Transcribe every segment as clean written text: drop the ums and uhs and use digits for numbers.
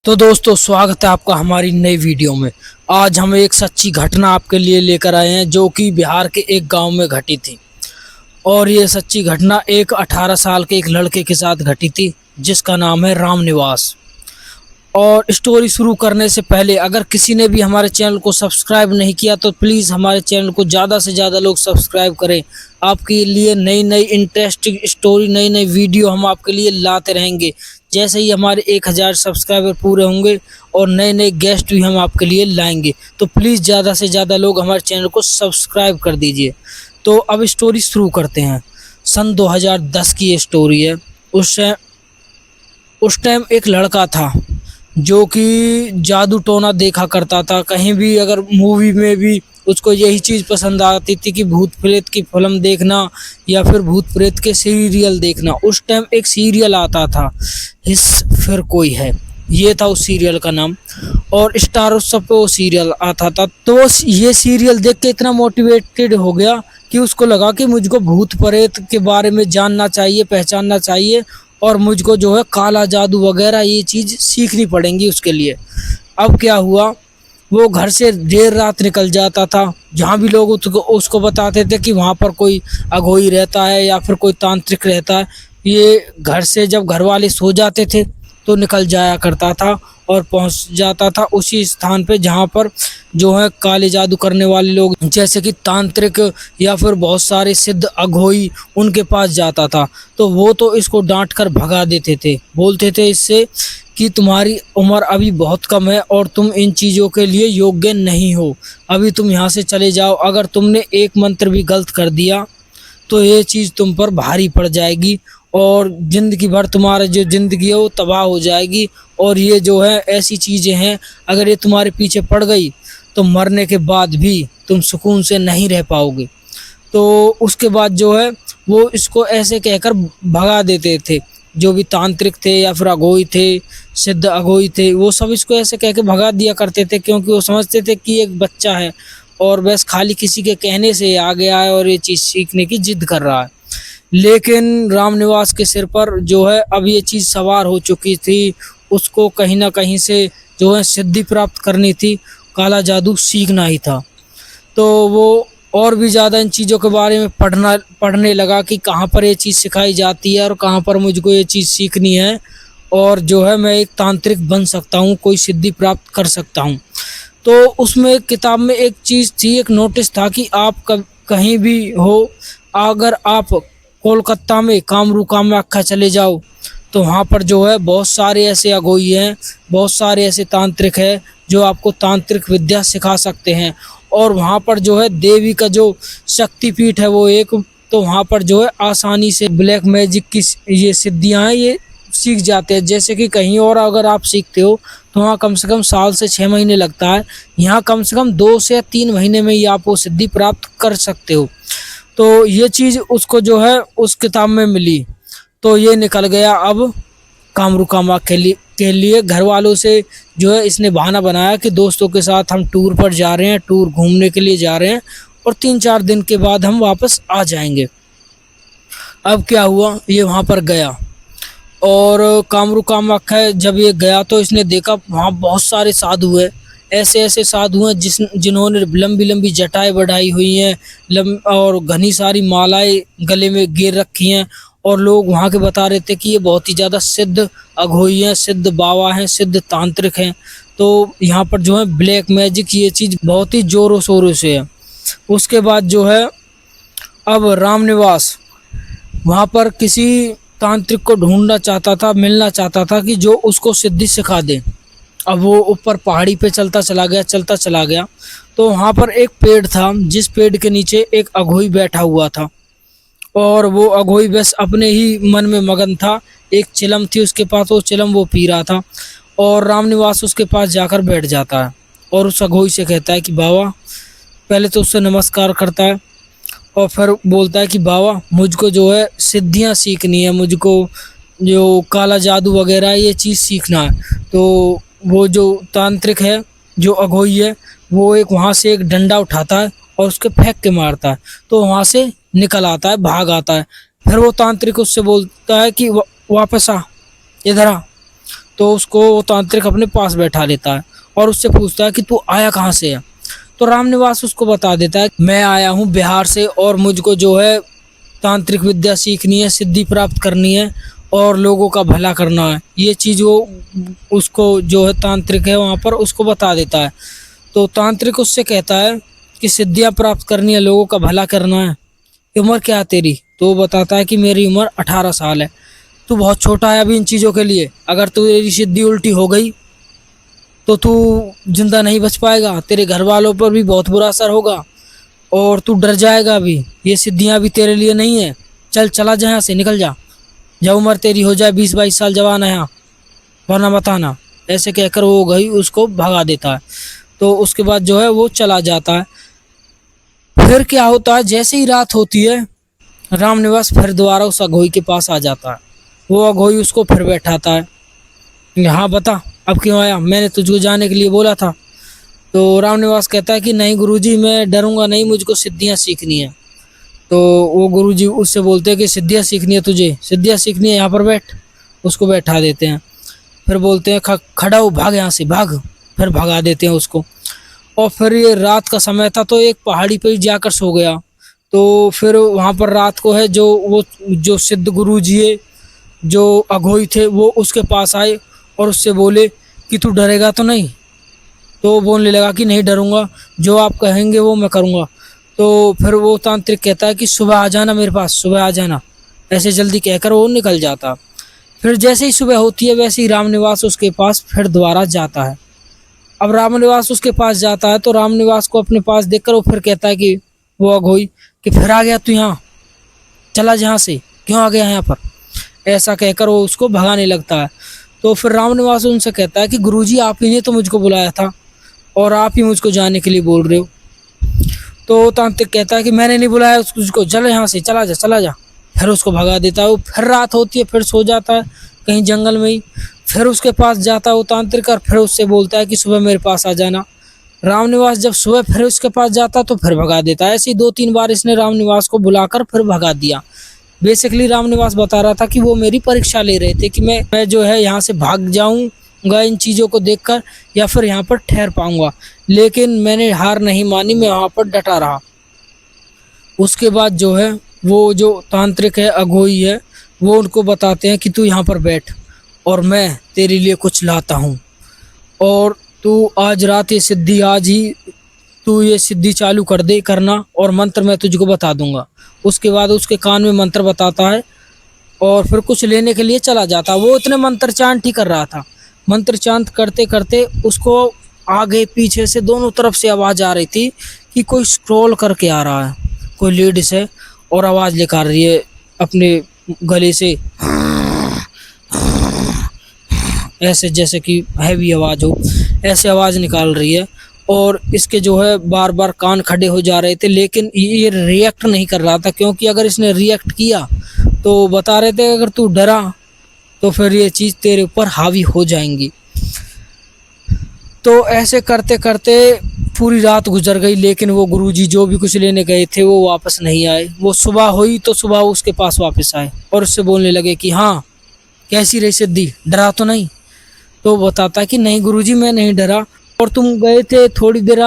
तो दोस्तों स्वागत है आपका हमारी नई वीडियो में। आज हम एक सच्ची घटना आपके लिए लेकर आए हैं जो कि बिहार के एक गांव में घटी थी। और ये सच्ची घटना एक 18 साल के एक लड़के के साथ घटी थी जिसका नाम है रामनिवास। और स्टोरी शुरू करने से पहले अगर किसी ने भी हमारे चैनल को सब्सक्राइब नहीं किया तो प्लीज़ हमारे चैनल को ज़्यादा से ज़्यादा लोग सब्सक्राइब करें। आपके लिए नई नई इंटरेस्टिंग स्टोरी नई नई वीडियो हम आपके लिए लाते रहेंगे। जैसे ही हमारे 1000 सब्सक्राइबर पूरे होंगे और नए नए गेस्ट भी हम आपके लिए लाएंगे, तो प्लीज़ ज़्यादा से ज़्यादा लोग हमारे चैनल को सब्सक्राइब कर दीजिए। तो अब स्टोरी शुरू करते हैं। सन 2010 की ये स्टोरी है। उस टाइम एक लड़का था जो कि जादू टोना देखा करता था। कहीं भी अगर मूवी में भी उसको यही चीज़ पसंद आती थी कि भूत प्रेत की फिल्म देखना या फिर भूत प्रेत के सीरियल देखना। उस टाइम एक सीरियल आता था, हिस फिर कोई है, ये था उस सीरियल का नाम। और स्टार उत्सव पे वो सीरियल आता था। तो ये सीरियल देख के इतना मोटिवेटेड हो गया कि उसको लगा कि मुझको भूत प्रेत के बारे में जानना चाहिए, पहचानना चाहिए और मुझको जो है काला जादू वगैरह ये चीज़ सीखनी पड़ेंगी उसके लिए। अब क्या हुआ, वो घर से देर रात निकल जाता था। जहाँ भी लोग उसको बताते थे कि वहाँ पर कोई अघोई रहता है या फिर कोई तांत्रिक रहता है, ये घर से जब घर वाले सो जाते थे तो निकल जाया करता था और पहुँच जाता था उसी स्थान पे जहाँ पर जो है काले जादू करने वाले लोग जैसे कि तांत्रिक या फिर बहुत सारे सिद्ध अघोई, उनके पास जाता था। तो वो तो इसको डांट कर भगा देते थे, बोलते थे इससे कि तुम्हारी उम्र अभी बहुत कम है और तुम इन चीज़ों के लिए योग्य नहीं हो, अभी तुम यहाँ से चले जाओ। अगर तुमने एक मंत्र भी गलत कर दिया तो ये चीज़ तुम पर भारी पड़ जाएगी और ज़िंदगी भर तुम्हारा जो ज़िंदगी है वो तबाह हो जाएगी। और ये जो है ऐसी चीज़ें हैं, अगर ये तुम्हारे पीछे पड़ गई तो मरने के बाद भी तुम सुकून से नहीं रह पाओगे। तो उसके बाद जो है वो इसको ऐसे कहकर भगा देते थे। जो भी तांत्रिक थे या फिर अघोई थे, सिद्ध अघोई थे, वो सब इसको ऐसे कह के भगा दिया करते थे क्योंकि वो समझते थे कि एक बच्चा है और बस खाली किसी के कहने से आ गया है और ये चीज़ सीखने की जिद कर रहा है। लेकिन रामनिवास के सिर पर जो है अब ये चीज़ सवार हो चुकी थी। उसको कहीं ना कहीं से जो है सिद्धि प्राप्त करनी थी, काला जादू सीखना ही था। तो वो और भी ज़्यादा इन चीज़ों के बारे में पढ़ने लगा कि कहाँ पर ये चीज़ सिखाई जाती है और कहाँ पर मुझको ये चीज़ सीखनी है और जो है मैं एक तांत्रिक बन सकता हूँ, कोई सिद्धि प्राप्त कर सकता हूँ। तो उसमें किताब में एक चीज़ थी, एक नोटिस था कि आप कहीं भी हो, अगर आप कोलकाता में कामरू कामाख्या चले जाओ तो वहाँ पर जो है बहुत सारे ऐसे अघोई हैं, बहुत सारे ऐसे तांत्रिक हैं जो आपको तांत्रिक विद्या सिखा सकते हैं। और वहाँ पर जो है देवी का जो शक्तिपीठ है वो एक, तो वहाँ पर जो है आसानी से ब्लैक मैजिक की ये सिद्धियाँ हैं ये सीख जाते हैं। जैसे कि कहीं और अगर आप सीखते हो तो वहाँ कम से कम साल से 6 महीने लगता है, यहाँ कम से कम 2 से 3 महीने में ही आप वो सिद्धि प्राप्त कर सकते हो। तो ये चीज़ उसको जो है उस किताब में मिली। तो ये निकल गया अब कामरू कामाख्या के लिए। घर वालों से जो है इसने बहाना बनाया कि दोस्तों के साथ हम टूर पर जा रहे हैं, टूर घूमने के लिए जा रहे हैं और 3-4 दिन के बाद हम वापस आ जाएंगे। अब क्या हुआ, ये वहाँ पर गया और कामरू कामाख्या जब ये गया तो इसने देखा वहाँ बहुत सारे साधु हैं, ऐसे ऐसे साधु हैं जिन्होंने लंबी लंबी जटाएं बढ़ाई हुई हैं और घनी सारी मालाएं गले में घेर रखी हैं। और लोग वहाँ के बता रहे थे कि ये बहुत ही ज़्यादा सिद्ध अघोई हैं, सिद्ध बाबा हैं, सिद्ध तांत्रिक हैं। तो यहाँ पर जो है ब्लैक मैजिक ये चीज़ बहुत ही ज़ोरों शोरों से है। उसके बाद जो है अब रामनिवास वहाँ पर किसी तांत्रिक को ढूंढना चाहता था, मिलना चाहता था कि जो उसको सिद्धि सिखा दे। अब वो ऊपर पहाड़ी पे चलता चला गया तो वहाँ पर एक पेड़ था जिस पेड़ के नीचे एक अघोई बैठा हुआ था और वो अघोई बस अपने ही मन में मगन था। एक चिलम थी उसके पास, वो चिलम वो पी रहा था और रामनिवास उसके पास जाकर बैठ जाता है और उस अघोई से कहता है कि बाबा, पहले तो उससे नमस्कार करता है और फिर बोलता है कि बाबा मुझको जो है सिद्धियाँ सीखनी है, मुझको जो काला जादू वगैरह ये चीज़ सीखना है। तो वो जो तांत्रिक है, जो अघोई है, वो एक वहाँ से एक डंडा उठाता है और उसके फेंक के मारता है तो वहाँ से निकल आता है, भाग आता है। फिर वो तांत्रिक उससे बोलता है कि वापस आ, इधर आ। तो उसको वो तांत्रिक अपने पास बैठा लेता है और उससे पूछता है कि तू आया कहाँ से है। तो रामनिवास उसको बता देता है, मैं आया हूँ बिहार से और मुझको जो है तांत्रिक विद्या सीखनी है, सिद्धि प्राप्त करनी है और लोगों का भला करना है। ये चीज़ वो उसको जो है तांत्रिक है वहाँ पर उसको बता देता है। तो तांत्रिक उससे कहता है कि सिद्धियाँ प्राप्त करनी है, लोगों का भला करना है, उम्र क्या है तेरी? तो वो बताता है कि मेरी उम्र 18 साल है। तू बहुत छोटा है अभी इन चीज़ों के लिए, अगर तेरी सिद्धि उल्टी हो गई तो तू जिंदा नहीं बच पाएगा, तेरे घर वालों पर भी बहुत बुरा असर होगा और तू डर जाएगा भी, ये सिद्धियाँ भी तेरे लिए नहीं है, चल चला जा यहाँ से, निकल जा, जब उम्र तेरी हो जाए 20-22 साल जवान है यहाँ, वरना बताना। ऐसे कहकर वो गई उसको भगा देता है। तो उसके बाद जो है वो चला जाता है। फिर क्या होता है, जैसे ही रात होती है रामनिवास फिर दोबारा उस अघोई के पास आ जाता है। वो अघोई उसको फिर बैठाता है, हाँ बता अब क्यों आया, मैंने तुझको जाने के लिए बोला था। तो रामनिवास कहता है कि नहीं गुरुजी, मैं डरूंगा नहीं, मुझको सिद्धियाँ सीखनी है। तो वो गुरुजी उससे बोलते हैं कि सिद्धियाँ सीखनी है तुझे, सिद्धियाँ सीखनी है, यहाँ पर बैठ। उसको बैठा देते हैं, फिर बोलते हैं खड़ा हो, भाग यहाँ से भाग। फिर भगा देते हैं उसको। और फिर ये रात का समय था तो एक पहाड़ी पे जाकर सो गया। तो फिर वहाँ पर रात को है जो सिद्ध गुरुजी है, जो अघोई थे, वो उसके पास आए और उससे बोले कि तू डरेगा तो नहीं? तो वो बोलने लगा कि नहीं डरूंगा, जो आप कहेंगे वो मैं करूंगा। तो फिर वो तांत्रिक कहता है कि सुबह आ जाना मेरे पास, सुबह आ जाना, ऐसे जल्दी कहकर वो निकल जाता। फिर जैसे ही सुबह होती है वैसे ही रामनिवास उसके पास फिर दोबारा जाता है। अब रामनिवास उसके पास जाता है तो रामनिवास को अपने पास देखकर वो फिर कहता है कि वो अघोई कि फिर आ गया तू यहाँ, चला जहाँ से, क्यों आ गया यहाँ पर, ऐसा कहकर वो उसको भगाने लगता है। तो फिर रामनिवास उनसे कहता है कि गुरुजी आप ही ने तो मुझको बुलाया था और आप ही मुझको जाने के लिए बोल रहे हो। तो तांत्रिक कहता है कि मैंने नहीं बुलाया उसको, चल यहाँ से, चला जा चला जा। फिर उसको भगा देता है। वो फिर रात होती है, फिर सो जाता है कहीं जंगल में ही। फिर उसके पास जाता है वो तांत्रिक और फिर उससे बोलता है कि सुबह मेरे पास आ जाना। रामनिवास जब सुबह फिर उसके पास जाता तो फिर भगा देता है। ऐसे ही 2-3 बार इसने रामनिवास को बुलाकर फिर भगा दिया। बेसिकली रामनिवास बता रहा था कि वो मेरी परीक्षा ले रहे थे कि मैं जो है यहाँ से भाग जाऊंगा इन चीज़ों को देखकर या फिर यहाँ पर ठहर पाऊंगा, लेकिन मैंने हार नहीं मानी, मैं वहाँ पर डटा रहा। उसके बाद जो है वो जो तांत्रिक है, अघोई है, वो उनको बताते हैं कि तू यहाँ पर बैठ और मैं तेरे लिए कुछ लाता हूँ और तू आज रात ये सिद्धि, आज ही तू ये सिद्धि चालू कर दे करना और मंत्र मैं तुझको बता दूंगा। उसके बाद उसके कान में मंत्र बताता है और फिर कुछ लेने के लिए चला जाता। वो इतने मंत्र चांट ही कर रहा था, मंत्र चांट करते करते उसको आगे पीछे से दोनों तरफ से आवाज़ आ रही थी कि कोई स्क्रॉल करके आ रहा है, कोई लेडीज है और आवाज़ निकाल रही है अपने गले से, ऐसे जैसे कि हैवी आवाज़ हो, ऐसे आवाज़ निकाल रही है। और इसके जो है बार बार कान खड़े हो जा रहे थे, लेकिन ये रिएक्ट नहीं कर रहा था, क्योंकि अगर इसने रिएक्ट किया तो बता रहे थे अगर तू डरा तो फिर ये चीज़ तेरे ऊपर हावी हो जाएंगी। तो ऐसे करते करते पूरी रात गुजर गई, लेकिन वो गुरुजी जो भी कुछ लेने गए थे वो वापस नहीं आए। वो सुबह हुई तो सुबह उसके पास वापस आए और उससे बोलने लगे कि हाँ कैसी रही सिद्धि, डरा तो नहीं? तो बताता है कि नहीं गुरुजी मैं नहीं डरा, और तुम गए थे थोड़ी देर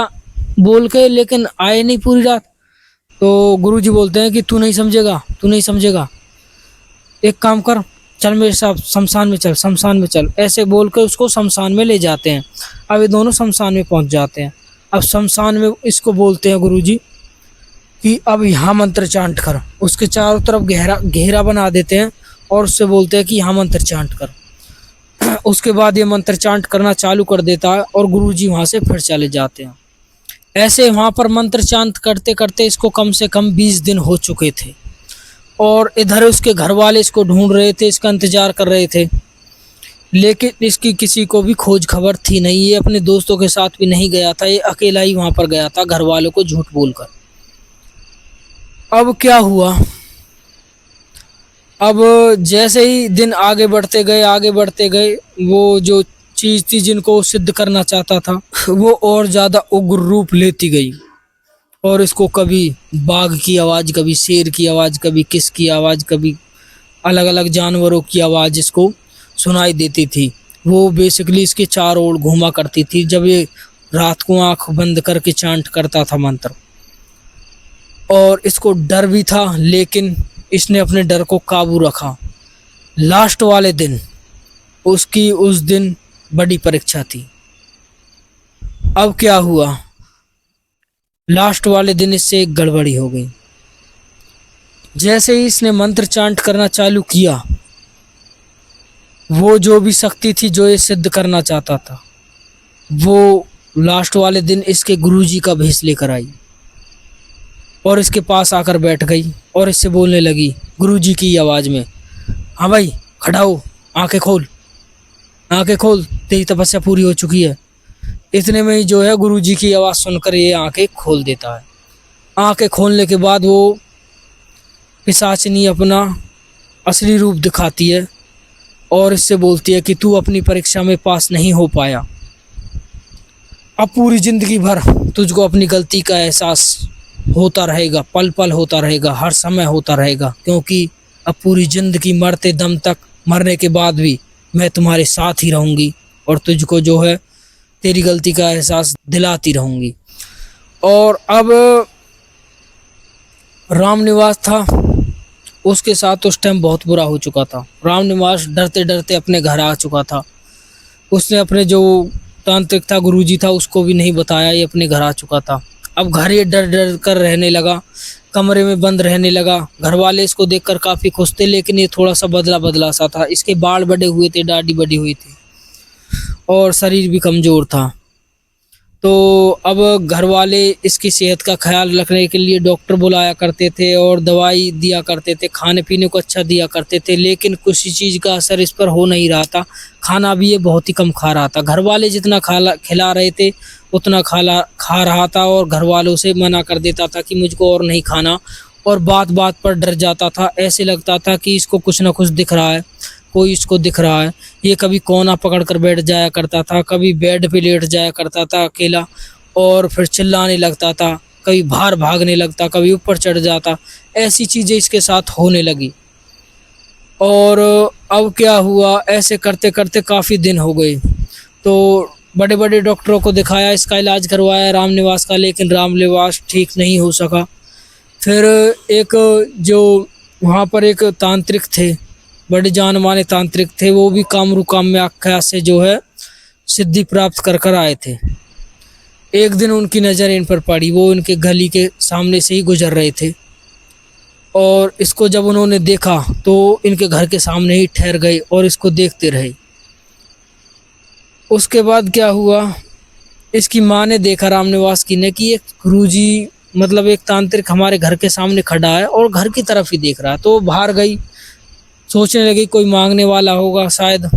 बोल के लेकिन आए नहीं पूरी रात। तो गुरुजी बोलते हैं कि तू नहीं समझेगा, तू नहीं समझेगा, एक काम कर, चल मेरे साथ शमशान में चल, शमशान में चल, ऐसे बोल कर उसको शमशान में ले जाते हैं। अब ये दोनों शमशान में पहुंच जाते हैं। अब शमशान में इसको बोलते हैं गुरुजी कि अब यहाँ मंत्र चांट कर। उसके चारों तरफ घेरा बना देते हैं और उससे बोलते हैं कि यहाँ मंत्र चांट कर। उसके बाद ये मंत्र चांट करना चालू कर देता है और गुरुजी वहाँ से फिर चले जाते हैं। ऐसे वहाँ पर मंत्र चांट करते करते इसको कम से कम 20 दिन हो चुके थे और इधर उसके घर वाले इसको ढूंढ रहे थे, इसका इंतजार कर रहे थे, लेकिन इसकी किसी को भी खोज खबर थी नहीं। ये अपने दोस्तों के साथ भी नहीं गया था, ये अकेला ही वहाँ पर गया था घर वालों को झूठ बोलकर। अब क्या हुआ, अब जैसे ही दिन आगे बढ़ते गए वो जो चीज़ थी जिनको सिद्ध करना चाहता था वो और ज़्यादा उग्र रूप लेती गई और इसको कभी बाघ की आवाज़, कभी शेर की आवाज़, कभी किस की आवाज़, कभी अलग अलग जानवरों की आवाज़ इसको सुनाई देती थी। वो बेसिकली इसके चारों ओर घूमा करती थी जब ये रात को आंख बंद करके चांट करता था मंत्र। और इसको डर भी था, लेकिन इसने अपने डर को काबू रखा। लास्ट वाले दिन उसकी उस दिन बड़ी परीक्षा थी। अब क्या हुआ, लास्ट वाले दिन इससे एक गड़बड़ी हो गई। जैसे ही इसने मंत्र चांट करना चालू किया, वो जो भी शक्ति थी जो ये सिद्ध करना चाहता था, वो लास्ट वाले दिन इसके गुरुजी का भेष लेकर आई और इसके पास आकर बैठ गई और इससे बोलने लगी गुरुजी की आवाज़ में, हाँ भाई खड़ा हो, आंखें खोल, आंखें खोल, तेरी तपस्या पूरी हो चुकी है। इतने में ही जो है गुरुजी की आवाज़ सुनकर ये आंखें खोल देता है। आंखें खोलने के बाद वो पिशाचिनी अपना असली रूप दिखाती है और इससे बोलती है कि तू अपनी परीक्षा में पास नहीं हो पाया। अब पूरी ज़िंदगी भर तुझको अपनी गलती का एहसास होता रहेगा, पल पल होता रहेगा, हर समय होता रहेगा, क्योंकि अब पूरी ज़िंदगी मरते दम तक, मरने के बाद भी मैं तुम्हारे साथ ही रहूँगी और तुझको जो है तेरी गलती का एहसास दिलाती रहूँगी। और अब रामनिवास था, उसके साथ उस टाइम बहुत बुरा हो चुका था। रामनिवास डरते डरते अपने घर आ चुका था। उसने अपने जो तांत्रिक था, गुरुजी था, उसको भी नहीं बताया, ये अपने घर आ चुका था। अब घर ये डर डर कर रहने लगा, कमरे में बंद रहने लगा। घर वाले इसको देखकर काफ़ी खुश थे, लेकिन ये थोड़ा सा बदला बदला सा था। इसके बाल बड़े हुए थे, दाढ़ी बड़ी हुई थी और शरीर भी कमज़ोर था। तो अब घर वाले इसकी सेहत का ख्याल रखने के लिए डॉक्टर बुलाया करते थे और दवाई दिया करते थे, खाने पीने को अच्छा दिया करते थे, लेकिन किसी चीज़ का असर इस पर हो नहीं रहा था। खाना भी ये बहुत ही कम खा रहा था। घर वाले जितना खिला रहे थे उतना खा रहा था और घर वालों से मना कर देता था कि मुझको और नहीं खाना, और बात बात पर डर जाता था। ऐसे लगता था कि इसको कुछ ना कुछ दिख रहा है, कोई इसको दिख रहा है। ये कभी कोना पकड़ कर बैठ जाया करता था, कभी बेड पे लेट जाया करता था अकेला और फिर चिल्लाने लगता था, कभी बाहर भागने लगता, कभी ऊपर चढ़ जाता। ऐसी चीज़ें इसके साथ होने लगी। और अब क्या हुआ, ऐसे करते करते काफ़ी दिन हो गए। तो बड़े बड़े डॉक्टरों को दिखाया, इसका इलाज करवाया रामनिवास का, लेकिन रामनिवास ठीक नहीं हो सका। फिर एक जो वहाँ पर एक तांत्रिक थे, बड़े जान माने तांत्रिक थे, वो भी कामरू काम्याख्या से जो है सिद्धि प्राप्त कर कर आए थे। एक दिन उनकी नज़र इन पर पड़ी, वो इनके गली के सामने से ही गुजर रहे थे और इसको जब उन्होंने देखा तो इनके घर के सामने ही ठहर गए और इसको देखते रहे। उसके बाद क्या हुआ, इसकी माँ ने देखा रामनिवास की ने कि एक गुरुजी मतलब एक तांत्रिक हमारे घर के सामने खड़ा है और घर की तरफ ही देख रहा है। तो बाहर गई, सोचने लगी कोई मांगने वाला होगा शायद।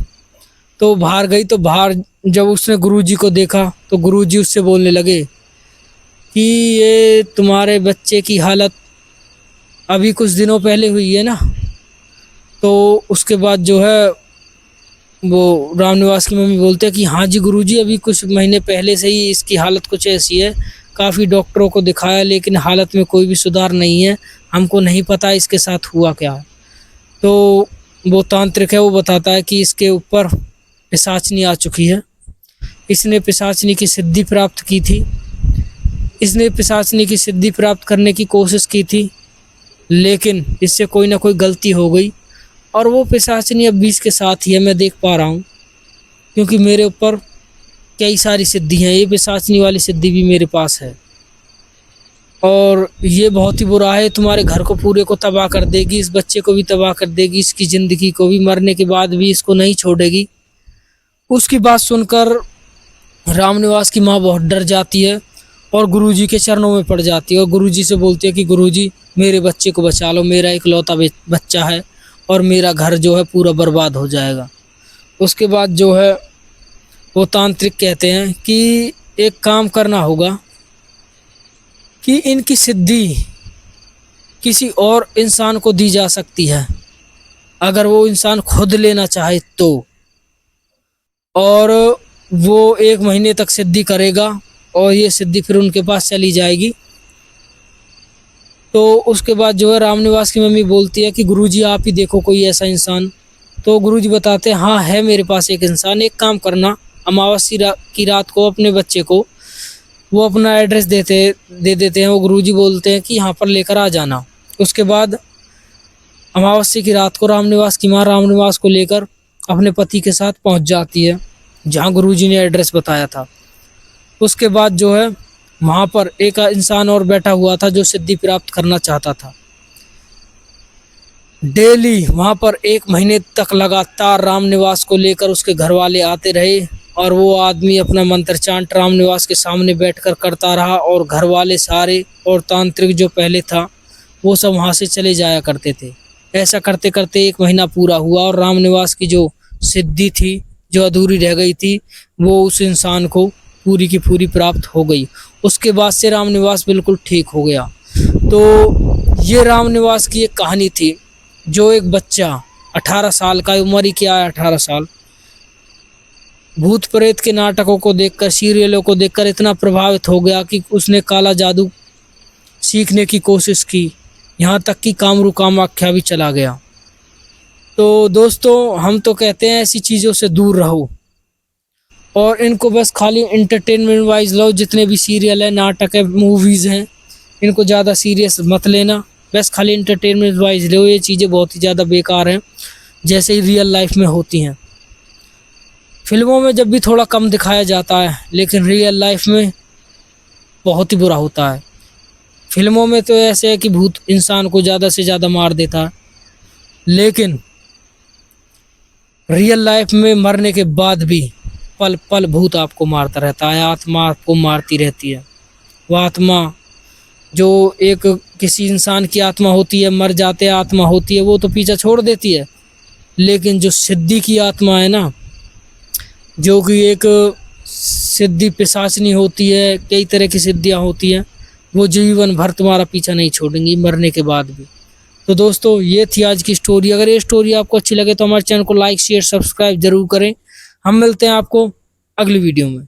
तो बाहर गई, तो बाहर जब उसने गुरुजी को देखा तो गुरुजी उससे बोलने लगे कि ये तुम्हारे बच्चे की हालत अभी कुछ दिनों पहले हुई है ना। तो उसके बाद जो है वो रामनिवास की मम्मी बोलते हैं कि हाँ जी गुरुजी, अभी कुछ महीने पहले से ही इसकी हालत कुछ ऐसी है, काफ़ी डॉक्टरों को दिखाया लेकिन हालत में कोई भी सुधार नहीं है, हमको नहीं पता इसके साथ हुआ क्या है। तो वो तांत्रिक है, वो बताता है कि इसके ऊपर पिशाचनी आ चुकी है, इसने पिशाचनी की सिद्धि प्राप्त की थी, इसने पिशाचनी की सिद्धि प्राप्त करने की कोशिश की थी, लेकिन इससे कोई ना कोई गलती हो गई और वो पिशाचनी अब भी इसके साथ ही है, मैं देख पा रहा हूँ, क्योंकि मेरे ऊपर कई सारी सिद्धि हैं, ये पिशाचनी वाली सिद्धि भी मेरे पास है और ये बहुत ही बुरा है, तुम्हारे घर को पूरे को तबाह कर देगी, इस बच्चे को भी तबाह कर देगी, इसकी ज़िंदगी को भी, मरने के बाद भी इसको नहीं छोड़ेगी। उसकी बात सुनकर रामनिवास की माँ बहुत डर जाती है और गुरुजी के चरणों में पड़ जाती है और गुरुजी से बोलती है कि गुरुजी मेरे बच्चे को बचा लो, मेरा इकलौता बच्चा है और मेरा घर जो है पूरा बर्बाद हो जाएगा। उसके बाद जो है वो तांत्रिक कहते हैं कि एक काम करना होगा कि इनकी सिद्धि किसी और इंसान को दी जा सकती है, अगर वो इंसान खुद लेना चाहे तो, और वो 1 महीने तक सिद्धि करेगा और ये सिद्धि फिर उनके पास चली जाएगी। तो उसके बाद जो है रामनिवास की मम्मी बोलती है कि गुरुजी आप ही देखो कोई ऐसा इंसान। तो गुरुजी बताते हैं हाँ है मेरे पास एक इंसान, एक काम करना, अमावस्या की रात को अपने बच्चे को वो अपना एड्रेस दे देते हैं। वो गुरुजी बोलते हैं कि यहाँ पर लेकर आ जाना। उसके बाद अमावस्या की रात को रामनिवास की माँ रामनिवास को लेकर अपने पति के साथ पहुँच जाती है जहाँ गुरुजी ने एड्रेस बताया था। उसके बाद जो है वहाँ पर एक इंसान और बैठा हुआ था जो सिद्धि प्राप्त करना चाहता था। डेली वहाँ पर 1 महीने तक लगातार रामनिवास को लेकर उसके घर वाले आते रहे और वो आदमी अपना मंत्र चांट रामनिवास के सामने बैठकर करता रहा और घर वाले सारे और तांत्रिक जो पहले था वो सब वहाँ से चले जाया करते थे। ऐसा करते करते 1 महीना पूरा हुआ और रामनिवास की जो सिद्धि थी जो अधूरी रह गई थी वो उस इंसान को पूरी की पूरी प्राप्त हो गई। उसके बाद से रामनिवास बिल्कुल ठीक हो गया। तो ये रामनिवास की एक कहानी थी जो एक बच्चा 18 साल का, उम्र ही क्या है 18 साल, भूत प्रेत के नाटकों को देखकर, सीरियलों को देखकर इतना प्रभावित हो गया कि उसने काला जादू सीखने की कोशिश की, यहाँ तक कि कामरू कामाख्या भी चला गया। तो दोस्तों हम तो कहते हैं ऐसी चीज़ों से दूर रहो और इनको बस खाली एंटरटेनमेंट वाइज लो। जितने भी सीरियल है, नाटक है, मूवीज़ हैं, इनको ज़्यादा सीरियस मत लेना, बस खाली एंटरटेनमेंट वाइज लो। ये चीज़ें बहुत ही ज़्यादा बेकार हैं जैसे ही रियल लाइफ में होती हैं। फिल्मों में जब भी थोड़ा कम दिखाया जाता है लेकिन रियल लाइफ में बहुत ही बुरा होता है। फिल्मों में तो ऐसे है कि भूत इंसान को ज़्यादा से ज़्यादा मार देता है, लेकिन रियल लाइफ में मरने के बाद भी पल पल भूत आपको मारता रहता है, आत्मा आपको मारती रहती है। वह आत्मा जो एक किसी इंसान की आत्मा होती है, मर जाते आत्मा होती है, वो तो पीछा छोड़ देती है, लेकिन जो सिद्धि की आत्मा है ना, जो कि एक सिद्धि पिशाचनी होती है, कई तरह की सिद्धियां होती हैं, वो जीवन भर तुम्हारा पीछा नहीं छोड़ेंगी मरने के बाद भी। तो दोस्तों ये थी आज की स्टोरी। अगर ये स्टोरी आपको अच्छी लगे तो हमारे चैनल को लाइक शेयर सब्सक्राइब जरूर करें। हम मिलते हैं आपको अगली वीडियो में।